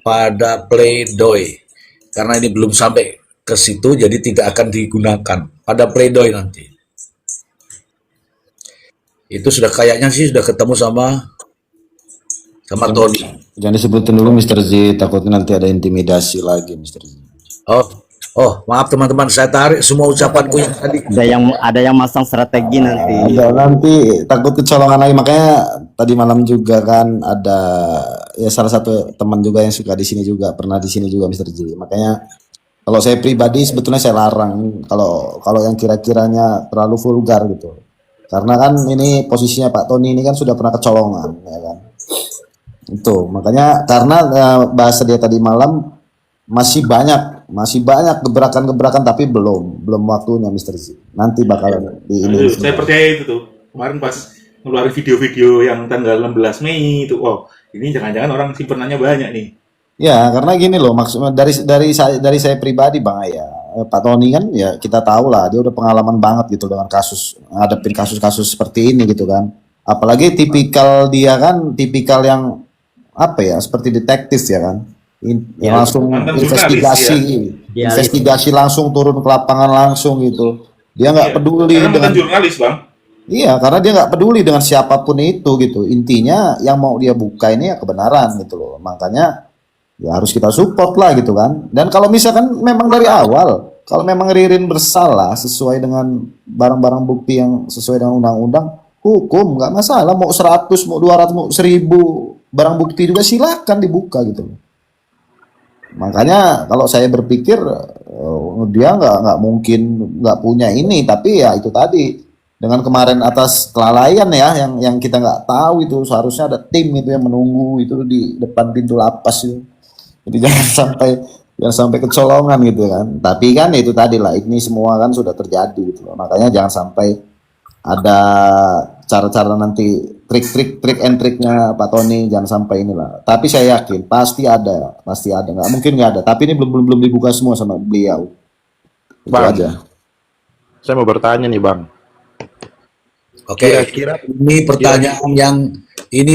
pada pledoi. Karena ini belum sampai ke situ, jadi tidak akan digunakan pada pledoi nanti. Itu sudah kayaknya sih sudah ketemu sama Tony. Jangan disebutin dulu Mr. Z, takutnya nanti ada intimidasi lagi Mr. Z. Maaf teman-teman, saya tarik semua ucapanku yang tadi. Ada yang masang strategi nanti. Ada nanti takut kecolongan lagi, makanya tadi malam juga kan ada ya salah satu teman juga yang suka di sini juga, pernah di sini juga Mr. Z. Makanya kalau saya pribadi sebetulnya saya larang kalau yang kira-kiranya terlalu vulgar gitu. Karena kan ini posisinya Pak Tony ini kan sudah pernah kecolongan ya kan. Itu makanya karena bahasa dia tadi malam masih banyak gebrakan-gebrakan tapi belum waktunya Mr. Z. Nanti bakalan di ini. Saya percaya itu tuh. Kemarin pas ngeluarin video-video yang tanggal 16 Mei itu, ini jangan-jangan orang simpenannya banyak nih. Ya, karena gini loh, maksudnya dari saya pribadi Bang ya. Pak Tony kan ya kita tahu lah dia udah pengalaman banget gitu dengan ngadepin kasus-kasus seperti ini gitu kan. Apalagi tipikal dia kan tipikal yang apa ya, seperti detektif ya kan. Langsung investigasi langsung turun ke lapangan langsung gitu. Dia nggak peduli dengan jurnalis Bang. Iya, karena dia nggak peduli dengan siapapun itu gitu. Intinya yang mau dia buka ini ya kebenaran gitu loh. Makanya ya harus kita support lah gitu kan. Dan kalau misalkan memang dari awal, kalau memang Ririn bersalah sesuai dengan barang-barang bukti yang sesuai dengan undang-undang, hukum nggak masalah. Mau 100, mau 200, mau 1000 barang bukti juga silakan dibuka gitu loh. Makanya kalau saya berpikir dia nggak mungkin nggak punya ini, tapi ya itu tadi dengan kemarin atas kelalaian ya yang kita nggak tahu itu seharusnya ada tim itu yang menunggu itu di depan pintu lapas itu. Jadi jangan sampai kecolongan gitu kan. Tapi kan itu tadi lah, ini semua kan sudah terjadi gitu loh. Makanya jangan sampai ada cara-cara nanti trik and triknya Pak Tony, jangan sampai inilah. Tapi saya yakin pasti ada, nggak mungkin nggak ada. Tapi ini belum dibuka semua sama beliau. Itu Bang, aja. saya mau bertanya nih Bang. Oke, kira-kira ini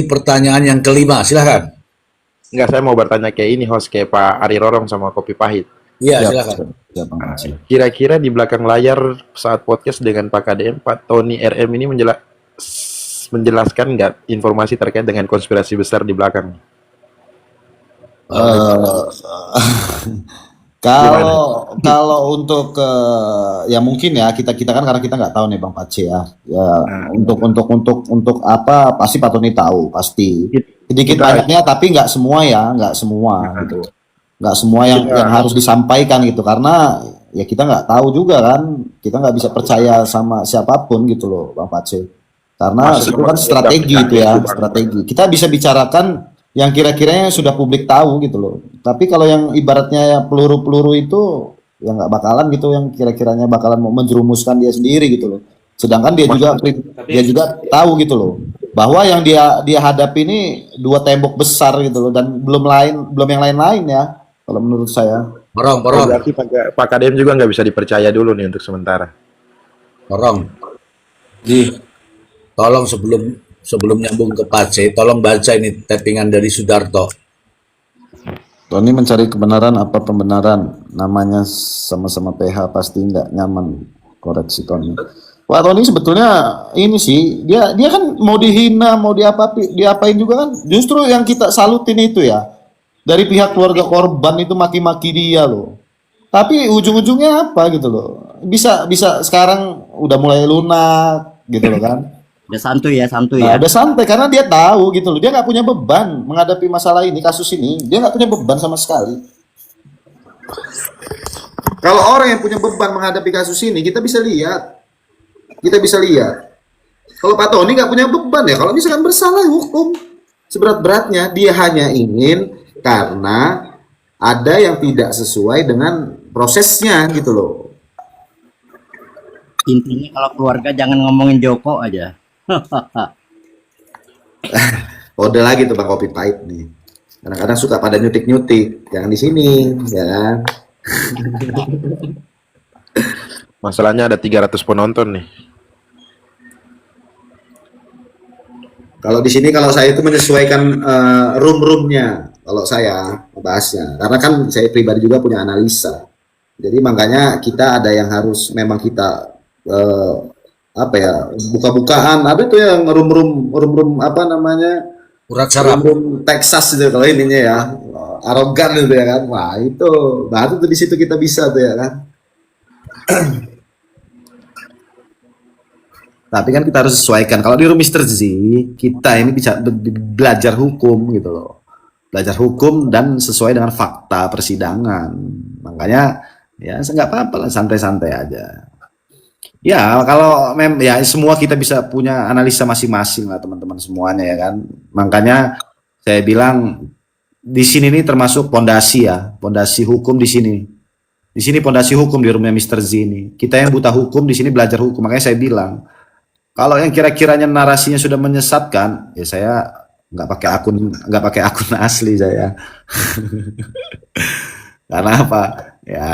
pertanyaan yang kelima, silahkan. Enggak, saya mau bertanya kayak ini host kayak Pak Ari Rorong sama Kopi Pahit. Iya, silakan. Kira-kira di belakang layar saat podcast dengan Pak KDM, Pak Tony RM ini menjelaskan nggak informasi terkait dengan konspirasi besar di belakang? Kalau untuk ya mungkin ya kita kan karena kita nggak tahu nih Bang Pace ya. Untuk apa pasti Pak Tony tahu pasti. Sedikit banyaknya tapi nggak semua gitu. Nggak semua yang harus disampaikan gitu karena ya kita nggak tahu juga kan, kita nggak bisa percaya sama siapapun gitu loh Bang Pace. Karena itu kan strategi itu ya, strategi. Kita bisa bicarakan yang kira-kiranya sudah publik tahu gitu loh. Tapi kalau yang ibaratnya peluru-peluru itu ya nggak bakalan gitu, yang kira-kiranya bakalan mau menjerumuskan dia sendiri gitu loh. Sedangkan dia juga tahu gitu loh bahwa yang dia hadapi ini dua tembok besar gitu loh, dan belum yang lain-lain ya kalau menurut saya. Borong. Berarti Pak KDM juga nggak bisa dipercaya dulu nih untuk sementara. Borong. Tolong sebelum nyambung ke Pace, tolong baca ini tappingan dari Sudarto. Tony mencari kebenaran apa pembenaran, namanya sama-sama PH pasti nggak nyaman, koreksi Tony. Wah, Tony sebetulnya ini sih dia kan mau dihina, mau diapain juga kan, justru yang kita salutin itu ya dari pihak keluarga korban itu maki-maki dia loh. Tapi ujung-ujungnya apa gitu loh, bisa sekarang udah mulai lunak gitu loh kan. Udah santuy ya. Udah santai karena dia tahu gitu loh, dia nggak punya beban menghadapi masalah ini, kasus ini dia nggak punya beban sama sekali. Kalau orang yang punya beban menghadapi kasus ini kita bisa lihat. Kalau Pak Tony nggak punya beban ya, kalau misalkan bersalah hukum seberat-beratnya, dia hanya ingin karena ada yang tidak sesuai dengan prosesnya gitu loh. Intinya kalau keluarga jangan ngomongin Joko aja. Kode lagi tuh Bang Kopi Pahit nih. Kadang-kadang suka pada nyutik-nyutik, jangan di sini, ya kan? Masalahnya ada 300 penonton nih. Kalau di sini kalau saya itu menyesuaikan room-roomnya kalau saya membahasnya. Karena kan saya pribadi juga punya analisa. Jadi makanya kita ada yang harus memang kita apa ya, buka-bukaan. Ada tuh yang room-room apa namanya? Urat saraf. Room Texas itu kalau ininya ya. Arogan itu ya kan. Wah, itu baru tuh di situ kita bisa tuh ya kan. Tapi kan kita harus sesuaikan. Kalau di room Mr. Z, kita ini bisa belajar hukum gitu loh. Belajar hukum dan sesuai dengan fakta persidangan. Makanya ya nggak apa-apa lah, santai-santai aja. Ya kalau ya semua kita bisa punya analisa masing-masing lah teman-teman semuanya ya kan. Makanya saya bilang di sini nih termasuk pondasi ya, pondasi hukum di sini. Di sini pondasi hukum di roomnya Mr. Z ini. Kita yang buta hukum di sini belajar hukum. Makanya saya bilang kalau yang kira-kiranya narasinya sudah menyesatkan, ya saya nggak pakai akun asli saya. Karena apa? Ya,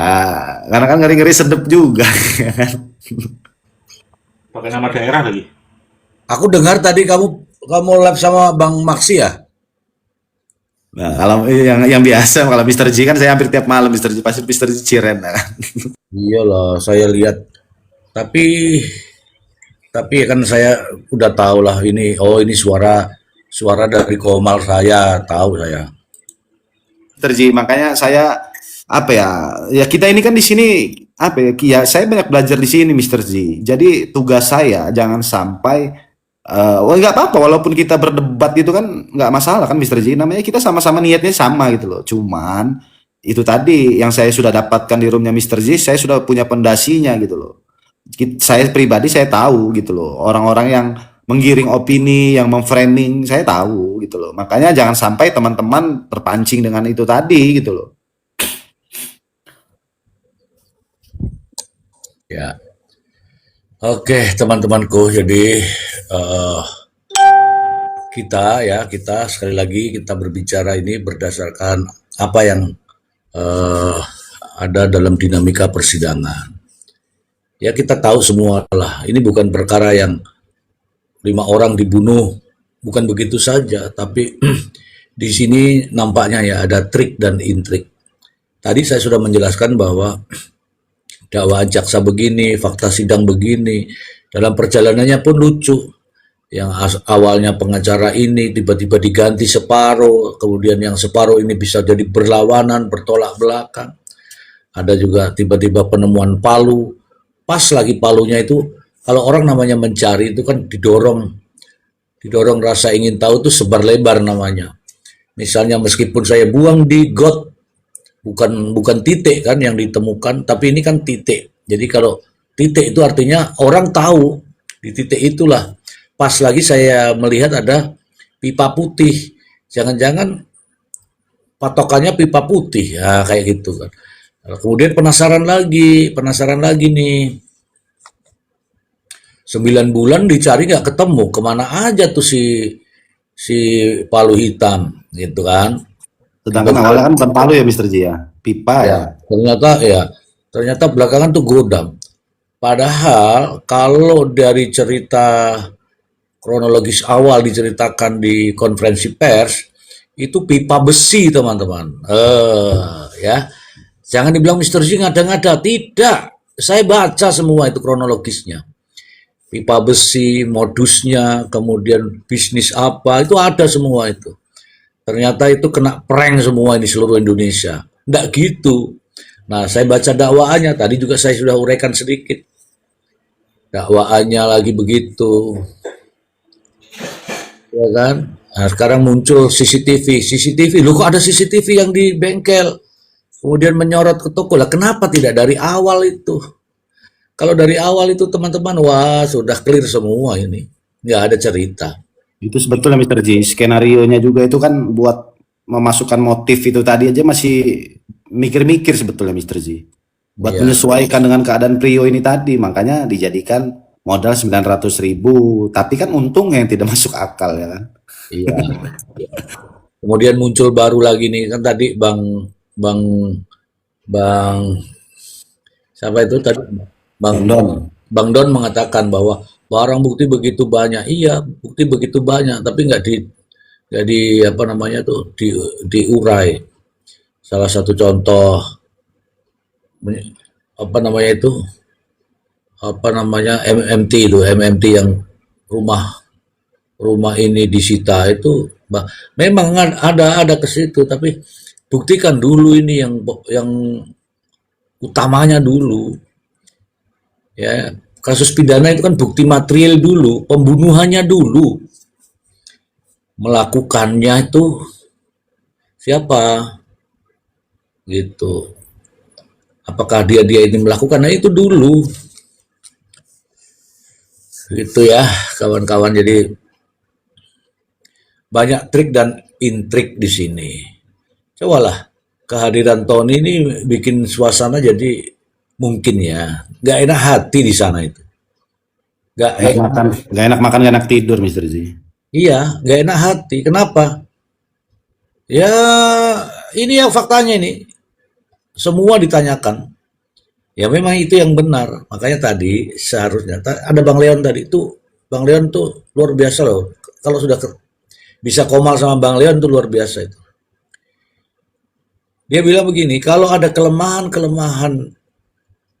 karena kan ngeri-ngeri sedep juga. Ya kan? Pakai nama daerah lagi. Aku dengar tadi kamu live sama Bang Maksi ya? Nah, kalau yang biasa kalau Mr. J kan saya hampir tiap malam Mr. J pasti Mr. J Ciren. Ya kan? Iya loh, saya lihat. Tapi kan saya udah tahu lah ini, oh ini suara dari Komal, saya tahu saya. Mr. J, makanya saya apa ya? Ya kita ini kan di sini apa ya? Ya saya banyak belajar di sini Mr. J. Jadi tugas saya jangan sampai nggak apa-apa walaupun kita berdebat gitu kan nggak masalah kan Mr. J. Namanya kita sama-sama niatnya sama gitu loh. Cuman itu tadi yang saya sudah dapatkan di roomnya Mr. J, saya sudah punya pondasinya gitu loh. Saya pribadi saya tahu gitu loh, orang-orang yang menggiring opini, yang memframing saya tahu gitu loh. Makanya jangan sampai teman-teman terpancing dengan itu tadi gitu loh. Ya. Oke, teman-temanku, jadi kita sekali lagi kita berbicara ini berdasarkan apa yang ada dalam dinamika persidangan. Ya kita tahu semua lah, ini bukan perkara yang 5 orang dibunuh, bukan begitu saja, tapi di sini nampaknya ya ada trik dan intrik. Tadi saya sudah menjelaskan bahwa dakwaan jaksa begini, fakta sidang begini, dalam perjalanannya pun lucu. Yang awalnya pengacara ini tiba-tiba diganti separuh, kemudian yang separuh ini bisa jadi berlawanan, bertolak belakang. Ada juga tiba-tiba penemuan palu. Pas lagi palunya itu, kalau orang namanya mencari itu kan didorong rasa ingin tahu itu sebar lebar namanya. Misalnya meskipun saya buang di got, bukan titik kan yang ditemukan, tapi ini kan titik. Jadi kalau titik itu artinya orang tahu di titik itulah. Pas lagi saya melihat ada pipa putih, jangan-jangan patokannya pipa putih, ya kayak gitu kan. Kemudian penasaran lagi nih. 9 bulan dicari nggak ketemu, kemana aja tuh si palu hitam gitu kan. Sedangkan awalnya kan bukan palu ya Mr. J ya, pipa ya. Ternyata belakangan tuh godam. Padahal kalau dari cerita kronologis awal diceritakan di konferensi pers itu pipa besi teman-teman. Ya. Jangan dibilang Mr. J ngada-ngada, tidak. Saya baca semua itu kronologisnya. Pipa besi, modusnya, kemudian bisnis apa, itu ada semua itu. Ternyata itu kena prank semua di seluruh Indonesia. Nggak gitu. Nah, saya baca dakwaannya, tadi juga saya sudah uraikan sedikit. Dakwaannya lagi begitu. Ya kan? Nah, sekarang muncul CCTV. Loh kok ada CCTV yang di bengkel? Kemudian menyorot ke toko lah, kenapa tidak dari awal itu? Kalau dari awal itu teman-teman, wah sudah clear semua ini, nggak ada cerita. Itu sebetulnya Mr. J, skenario-nya juga itu kan buat memasukkan motif itu tadi aja masih mikir-mikir sebetulnya Mr. J. Buat menyesuaikan dengan keadaan Prio ini tadi, makanya dijadikan modal 900.000, tapi kan untungnya yang tidak masuk akal ya kan. Iya. Kemudian muncul baru lagi nih, kan tadi Bang siapa itu tadi? Bang Don mengatakan bahwa barang bukti begitu banyak. Iya, bukti begitu banyak, tapi nggak di apa namanya tuh diurai. Salah satu contoh apa namanya itu apa namanya MMT itu MMT yang rumah rumah ini disita itu memang ada ke situ, tapi buktikan dulu ini yang utamanya dulu ya. Kasus pidana itu kan bukti material dulu, pembunuhannya dulu, melakukannya itu siapa gitu, apakah dia ini melakukan, nah itu dulu gitu ya kawan-kawan. Jadi banyak trik dan intrik di sini. Cobalah kehadiran Tony ini bikin suasana jadi mungkin ya nggak enak hati di sana itu. Nggak Enak makan, gak enak makan, gak enak tidur, Mister Z. Iya, nggak enak hati. Kenapa? Ya ini yang faktanya ini. Semua ditanyakan. Ya memang itu yang benar. Makanya tadi seharusnya ada Bang Leon tadi itu. Bang Leon tuh luar biasa loh. Kalau sudah bisa komal sama Bang Leon tuh luar biasa itu. Dia bilang begini, kalau ada kelemahan-kelemahan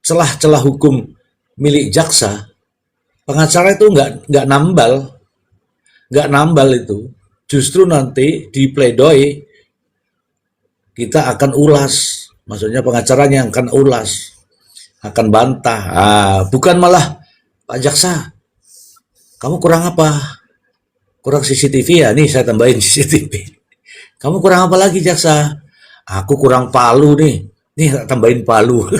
celah-celah hukum milik jaksa, pengacara itu nggak nambal itu. Justru nanti di pledoi kita akan ulas, maksudnya pengacaranya yang akan ulas, akan bantah. Bukan malah Pak Jaksa, kamu kurang apa? Kurang CCTV ya? Nih saya tambahin CCTV. Kamu kurang apa lagi Jaksa? Aku kurang palu nih. Nih tak tambahin palu.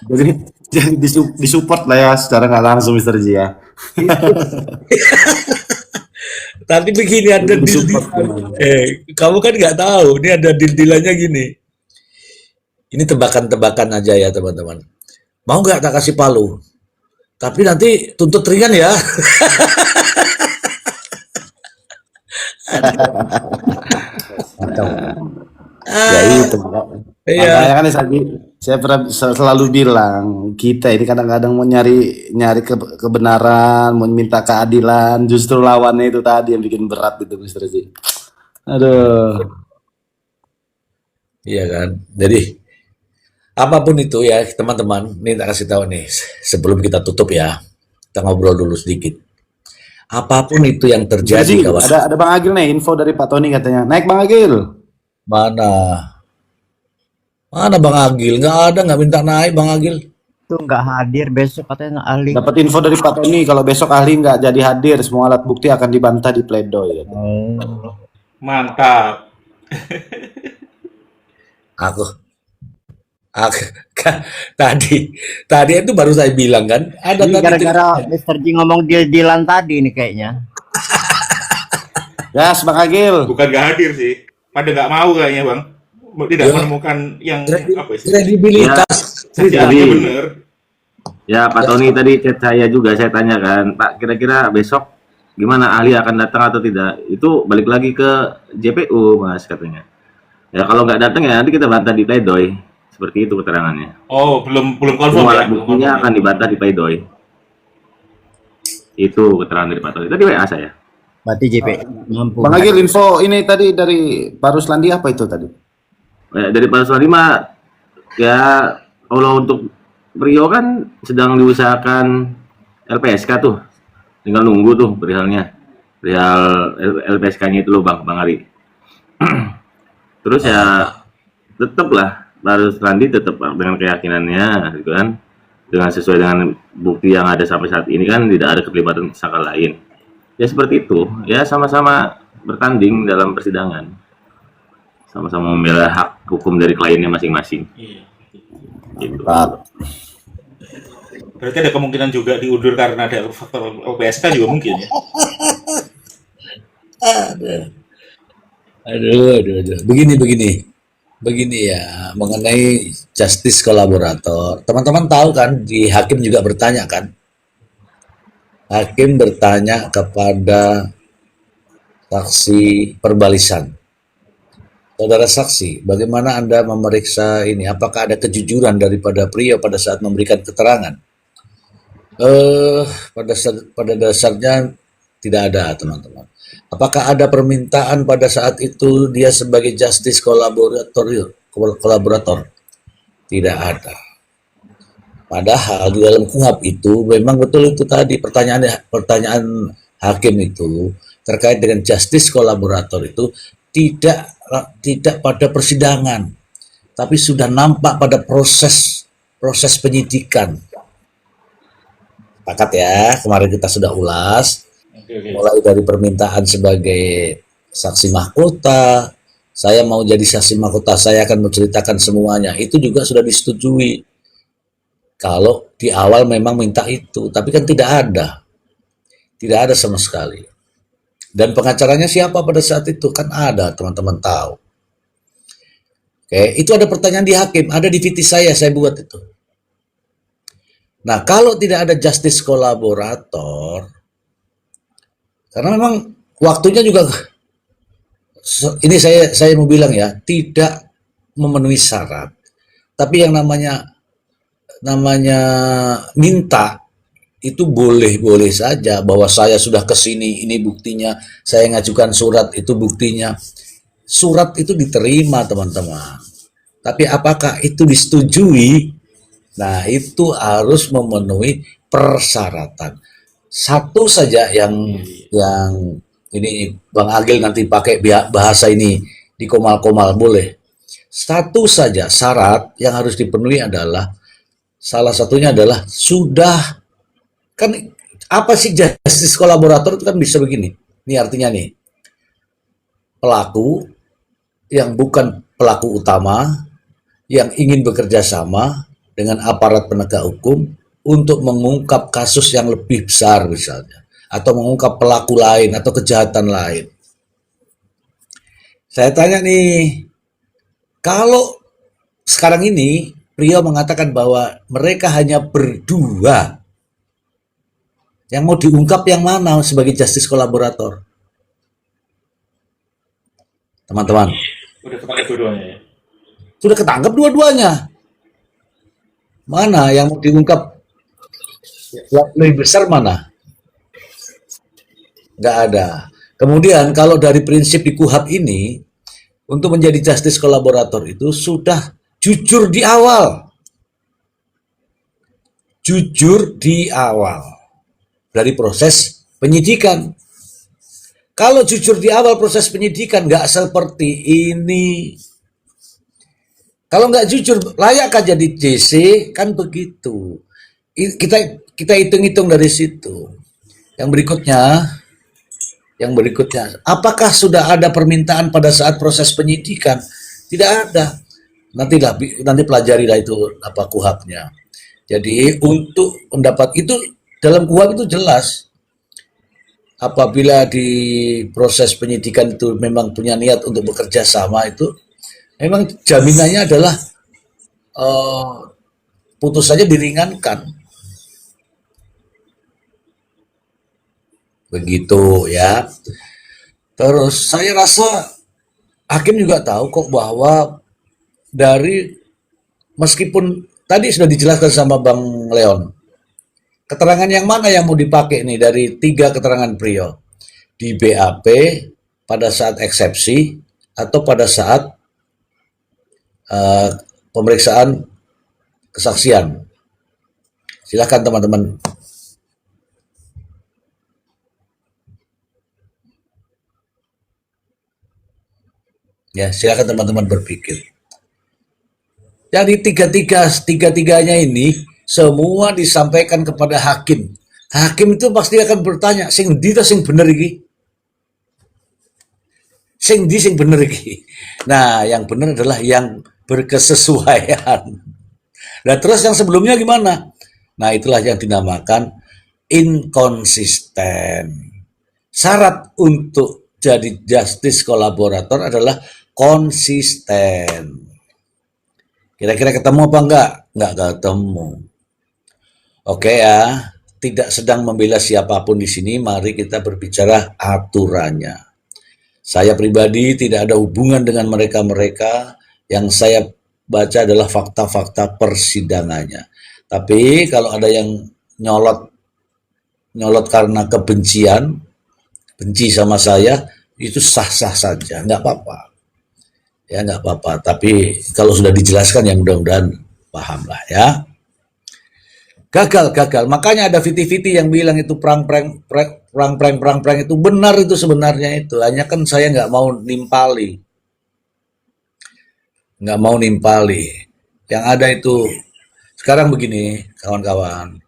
Jadi disupport lah ya secara nggak langsung, Mister Z ya. Tadi begini ada deal-dealan. Kamu kan nggak tahu. Ini ada deal-dealannya gini. Ini tebakan-tebakan aja ya teman-teman. Mau nggak tak kasih palu? Tapi nanti tuntut ringan ya. Ya itu. Iya. Makanya kan saya pernah selalu bilang, kita ini kadang-kadang mau nyari kebenaran, mau minta keadilan, justru lawannya itu tadi yang bikin berat gitu, Mister Z. Aduh. Iya kan. Jadi apapun itu ya teman-teman, ini tak kasih tahu nih sebelum kita tutup ya. Kita ngobrol dulu sedikit. Apapun itu yang terjadi Mister Z, kawan. ada Bang Agil nih, info dari Pak Tony katanya. Naik Bang Agil. Mana Bang Agil? Nggak ada, nggak minta naik Bang Agil. Itu nggak hadir besok katanya ahli. Dapat info dari Pak Tony kalau besok ahli nggak jadi hadir, semua alat bukti akan dibantah di pledoi. Mantap. Aku tadi itu baru saya bilang kan. Ada Ini tadi gara-gara Mr. G ngomong deal-dealan tadi nih kayaknya. Gas Bang Agil. Bukan nggak hadir sih. Pada nggak mau kayaknya bang. Tidak menemukan yang apa sih? kredibilitas. Saksiannya bener. Ya Pak Tony tadi chat saya juga, saya tanyakan, Pak kira-kira besok gimana ahli akan datang atau tidak? Itu balik lagi ke JPU Mas katanya. Ya kalau nggak datang ya nanti kita bantah di pledoi. Seperti itu keterangannya. Oh belum confirm Semua ya? alat buktinya akan dibantah di pledoi. Itu keterangan dari Pak Tony. Tadi WA saya. Berarti JP mampu. Bang Agil, info ini tadi dari Pak Ruslandi apa itu tadi? Dari Pak Ruslan 5 ya, kalau untuk Rio kan sedang diusahakan LPSK tuh, tinggal nunggu tuh perihalnya, perihal LPSK-nya itu loh Bang Ari. Terus ya tetaplah Pak Ruslandi tetap dengan keyakinannya gitu kan, dengan sesuai dengan bukti yang ada sampai saat ini kan tidak ada keterlibatan tersangka lain. Ya seperti itu, ya sama-sama bertanding dalam persidangan. Sama-sama membela hak hukum dari kliennya masing-masing. Iya. Gitu. Berarti ada kemungkinan juga diundur karena ada faktor LPSK juga mungkin ya. Aduh. Begini ya, mengenai justice kolaborator. Teman-teman tahu kan, di hakim juga bertanya kan. Hakim bertanya kepada saksi perbalisan. Saudara saksi, bagaimana Anda memeriksa ini? Apakah ada kejujuran daripada Priyo pada saat memberikan keterangan? Eh, pada dasarnya tidak ada, teman-teman. Apakah ada permintaan pada saat itu dia sebagai justice kolaborator? Tidak ada. Padahal di dalam KUHP itu memang betul itu tadi pertanyaan hakim itu terkait dengan justice kolaborator itu tidak tidak pada persidangan, tapi sudah nampak pada proses penyidikan. Pakat ya, kemarin kita sudah ulas, Oke, oke. mulai dari permintaan sebagai saksi mahkota, saya mau jadi saksi mahkota, saya akan menceritakan semuanya. Itu juga sudah disetujui. Kalau di awal memang minta itu, tapi kan tidak ada sama sekali. Dan pengacaranya siapa pada saat itu? Kan ada, teman-teman tahu. Oke, itu ada pertanyaan di hakim, ada di VT saya buat itu. Nah, kalau tidak ada justice kolaborator, karena memang waktunya juga, ini saya mau bilang ya, tidak memenuhi syarat. Tapi yang namanya minta itu boleh-boleh saja bahwa saya sudah ke sini, ini buktinya, saya ngajukan surat, itu buktinya. Surat itu diterima, teman-teman. Tapi apakah itu disetujui? Nah, itu harus memenuhi persyaratan. Satu saja yang ini Bang Agil nanti pakai bahasa ini di komal-komal boleh. Satu saja syarat yang harus dipenuhi adalah salah satunya adalah sudah kan apa sih justice kolaborator itu kan bisa begini. Ini artinya nih pelaku yang bukan pelaku utama yang ingin bekerja sama dengan aparat penegak hukum untuk mengungkap kasus yang lebih besar misalnya, atau mengungkap pelaku lain atau kejahatan lain. Saya tanya nih, kalau sekarang ini Priyo mengatakan bahwa mereka hanya berdua, yang mau diungkap yang mana sebagai justice kolaborator? Teman-teman, Udah ketangkep dua-duanya ya. sudah ketangkap dua-duanya. Mana yang mau diungkap lebih besar mana? Nggak ada. Kemudian kalau dari prinsip di KUHP ini, untuk menjadi justice kolaborator itu sudah jujur di awal. Jujur di awal dari proses penyidikan. Kalau jujur di awal proses penyidikan nggak seperti ini. Kalau nggak jujur, layak aja di JC, kan begitu. Kita hitung-hitung dari situ. Yang berikutnya, apakah sudah ada permintaan pada saat proses penyidikan? Tidak ada. Nanti pelajarilah itu apa KUHP-nya. Jadi untuk mendapat itu dalam KUHP itu jelas. Apabila di proses penyidikan itu memang punya niat untuk bekerja sama itu, memang jaminannya adalah putusannya diringankan. Begitu ya. Terus saya rasa hakim juga tahu kok bahwa dari meskipun tadi sudah dijelaskan sama Bang Leon, keterangan yang mana yang mau dipakai nih dari 3 keterangan Priyo? Di BAP pada saat eksepsi atau pada saat pemeriksaan kesaksian. Silakan teman-teman. Ya, silakan teman-teman berpikir. Jadi tiga-tiganya ini semua disampaikan kepada hakim. Hakim itu pasti akan bertanya, sing ndi ta sing bener iki? Sing bener iki? Nah, yang benar adalah yang berkesesuaian. Nah, terus yang sebelumnya gimana? Nah, itulah yang dinamakan inkonsisten. Syarat untuk jadi justice kolaborator adalah konsisten. Kira-kira ketemu apa enggak? Enggak ketemu. Oke ya, tidak sedang membela siapapun di sini, mari kita berbicara aturannya. Saya pribadi tidak ada hubungan dengan mereka-mereka, yang saya baca adalah fakta-fakta persidangannya. Tapi kalau ada yang nyolot nyolot karena kebencian, benci sama saya, itu sah-sah saja, nggak apa-apa. Ya nggak apa-apa. Tapi kalau sudah dijelaskan ya mudah-mudahan paham lah ya. Gagal. Makanya ada viti-viti yang bilang itu perang-prank itu benar itu sebenarnya itu. Hanya kan saya nggak mau nimpali. Yang ada itu sekarang begini, kawan-kawan.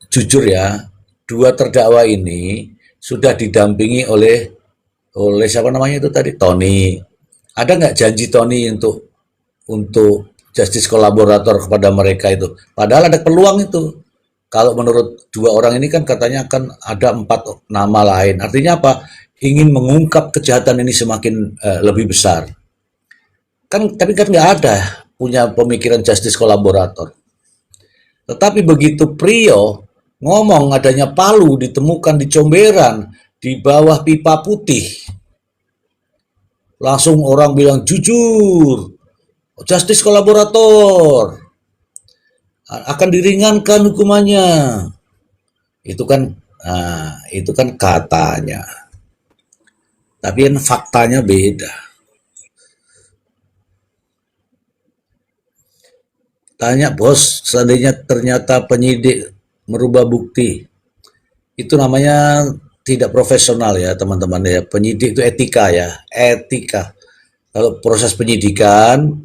Jujur ya, dua terdakwa ini sudah didampingi oleh siapa namanya itu tadi, Tony. Ada nggak janji Tony untuk justice kolaborator kepada mereka itu? Padahal ada peluang itu. Kalau menurut dua orang ini kan katanya akan ada 4 nama lain. Artinya apa? Ingin mengungkap kejahatan ini semakin lebih besar. Tapi kan nggak ada punya pemikiran justice kolaborator. Tetapi begitu Priyo ngomong adanya palu ditemukan di Comberan di bawah pipa putih, langsung orang bilang jujur, justice kolaborator akan diringankan hukumannya. Itu kan katanya. Tapi kan faktanya beda. Tanya bos, seandainya ternyata penyidik merubah bukti, itu namanya tidak profesional ya teman-teman ya. Penyidik itu etika ya, etika. Kalau proses penyidikan,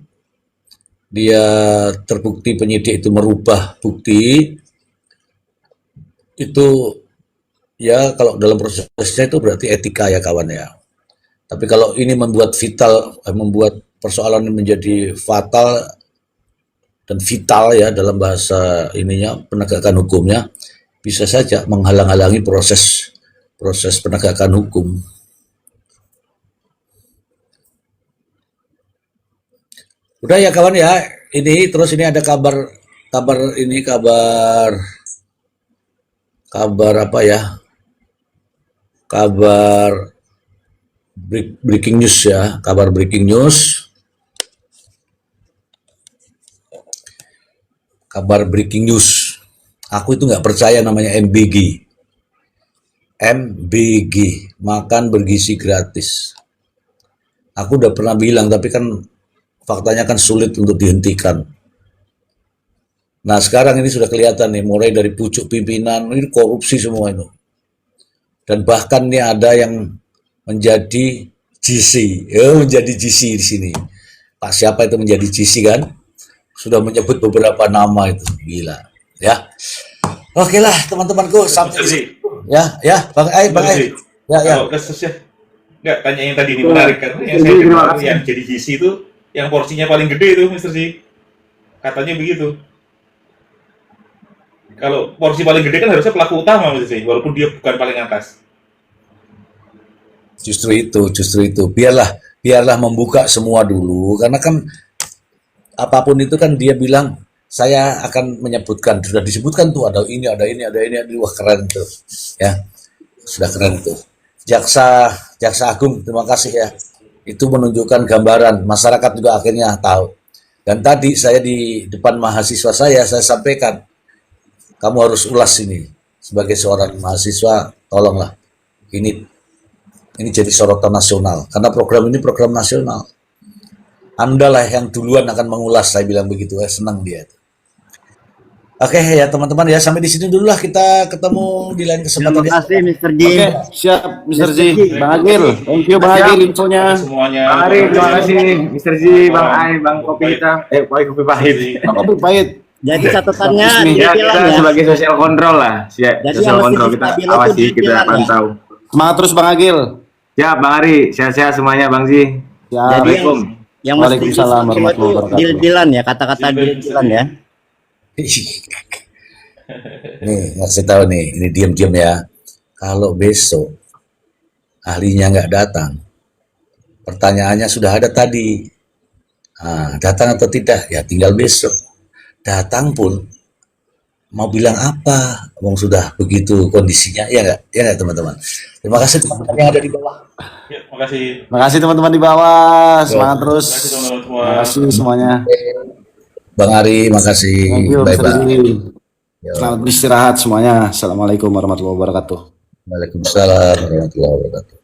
dia terbukti penyidik itu merubah bukti, itu ya kalau dalam prosesnya itu berarti etika ya kawan ya. Tapi kalau ini membuat persoalan ini menjadi fatal dan vital ya dalam bahasa ininya penegakan hukumnya, bisa saja menghalang-halangi proses penegakan hukum. Udah ya kawan ya, ini terus ini ada kabar apa ya? Kabar breaking news ya, kabar breaking news. Kabar breaking news. Aku itu nggak percaya namanya MBG. Makan bergizi gratis. Aku udah pernah bilang, tapi kan faktanya kan sulit untuk dihentikan. Nah sekarang ini sudah kelihatan nih, mulai dari pucuk pimpinan, ini korupsi semua itu. Dan bahkan nih ada yang menjadi GC, menjadi GC di sini. Pak siapa itu menjadi GC kan? Sudah menyebut beberapa nama itu, gila ya. Oke lah teman-temanku, sampai ya Bang Ai. Kalau kasusnya nggak tanya yang tadi ini menarik karena yang saya dengar yang jadi GC itu yang porsinya paling gede itu Mr. C, katanya begitu. Kalau porsi paling gede kan harusnya pelaku utama Mr. C, walaupun dia bukan paling atas. Justru itu biarlah membuka semua dulu, karena kan apapun itu kan dia bilang saya akan menyebutkan, sudah disebutkan tuh ada ini, wah keren tuh ya, sudah keren tuh. Jaksa Agung, terima kasih ya, itu menunjukkan gambaran, masyarakat juga akhirnya tahu. Dan tadi saya di depan mahasiswa saya sampaikan, kamu harus ulas ini sebagai seorang mahasiswa, tolonglah ini jadi sorotan nasional, karena program ini program nasional. Anda lah yang duluan akan mengulas, saya bilang begitu, senang dia. Oke ya teman-teman ya, sampai di sini dulu lah, kita ketemu di lain kesempatan. Terima kasih Mr. J. Oke, siap Mr. J. Bang Agil, thank you Bang Agil infonya. Semuanya. Bang Ari, terima kasih Mr. Z, Bang Ai, Bang Kopi kita. Kopi pahit. Kopi pahit. Jadi catatannya Ya, kita ya. sebagai social control lah. Jadi Social yang mesti control kita distabil itu awasi, kita dibilang ya. pantau. Semangat terus Bang Agil. Ya, Bang Ari, sehat-sehat semuanya Bang Z. Ya, Jadi Assalamualaikum. yang mesti Waalaikumsalam warahmatullahi wabarakatuh. deal-dealan ya, kata-kata deal-dealan ya. Nih ngasih tahu nih, ini diam-diam ya. Kalau besok ahlinya nggak datang, pertanyaannya sudah ada tadi. Datang atau tidak ya tinggal besok. Datang pun mau bilang apa, wong sudah begitu kondisinya, ya nggak teman-teman. Terima kasih teman-teman yang ada di bawah. Ya, makasih. Makasih teman-teman di bawah. Semangat terus. Makasih teman-teman semua. Makasih semuanya. Bang Ari, makasih. Thank you Bye Mr. bye. J. Selamat beristirahat semuanya. Assalamualaikum warahmatullahi wabarakatuh. Waalaikumsalam warahmatullahi wabarakatuh.